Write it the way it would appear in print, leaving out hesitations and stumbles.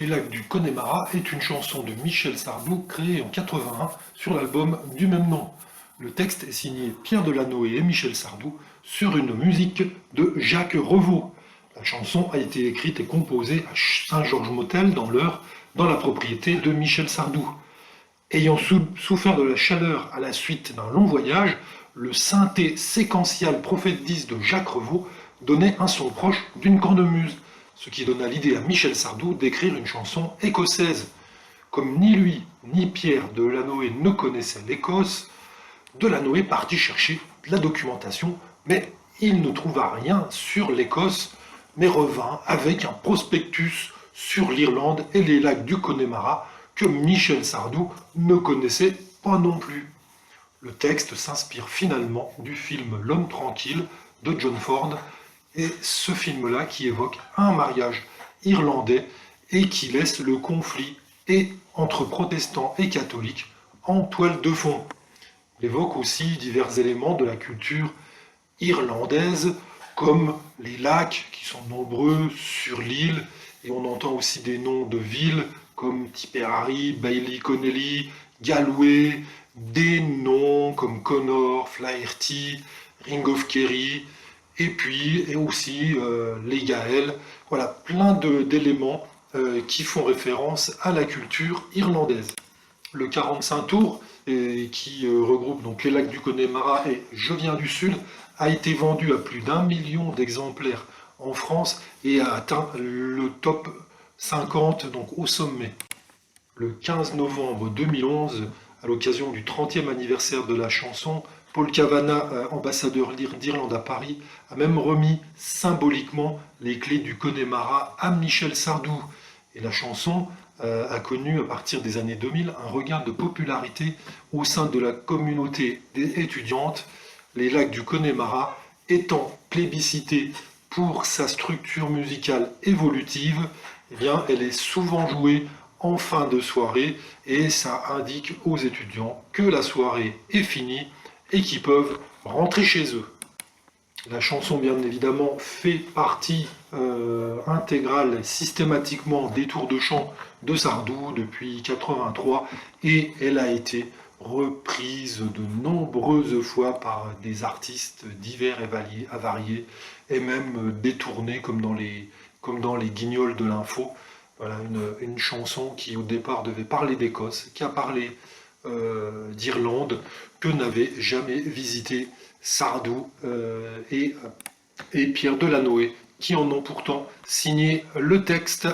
Les lacs du Connemara est une chanson de Michel Sardou créée en 81 sur l'album du même nom. Le texte est signé Pierre Delanoë et Michel Sardou sur une musique de Jacques Revaux. La chanson a été écrite et composée à Saint-Georges-Motel dans l'Eure, dans la propriété de Michel Sardou. Ayant souffert de la chaleur à la suite d'un long voyage, le synthé séquential Prophète 10 de Jacques Revaux donnait un son proche d'une cornemuse, ce qui donna l'idée à Michel Sardou d'écrire une chanson écossaise. Comme ni lui ni Pierre Delanoë ne connaissaient l'Écosse, Delanoë partit chercher de la documentation, mais il ne trouva rien sur l'Écosse, mais revint avec un prospectus sur l'Irlande et les lacs du Connemara que Michel Sardou ne connaissait pas non plus. Le texte s'inspire finalement du film L'Homme tranquille de John Ford, et ce film-là qui évoque un mariage irlandais et qui laisse le conflit entre protestants et catholiques en toile de fond. Il évoque aussi divers éléments de la culture irlandaise, comme les lacs qui sont nombreux sur l'île, et on entend aussi des noms de villes comme Tipperary, Bailey-Connelly, Galway, des noms comme Connor, Flaherty, Ring of Kerry, et puis aussi les Gaëls. Voilà, plein d'éléments qui font référence à la culture irlandaise. Le 45 tours, qui regroupe donc les lacs du Connemara et Je viens du Sud, a été vendu à plus d'1 million d'exemplaires en France et a atteint le top 50 donc au sommet. Le 15 novembre 2011, à l'occasion du 30e anniversaire de la chanson, Paul Cavanagh, ambassadeur d'Irlande à Paris, a même remis symboliquement les clés du Connemara à Michel Sardou. Et la chanson a connu, à partir des années 2000, un regain de popularité au sein de la communauté étudiante, les lacs du Connemara étant plébiscité pour sa structure musicale évolutive. Eh bien, elle est souvent jouée en fin de soirée et ça indique aux étudiants que la soirée est finie et qu'ils peuvent rentrer chez eux. La chanson, bien évidemment, fait partie intégrale, systématiquement, des tours de chant de Sardou depuis 83 et elle a été reprise de nombreuses fois par des artistes divers et variés et même détournés comme dans les Guignols de l'info. Voilà, une chanson qui au départ devait parler d'Écosse, qui a parlé d'Irlande, que n'avait jamais visité Sardou et Pierre Delanoë, qui en ont pourtant signé le texte.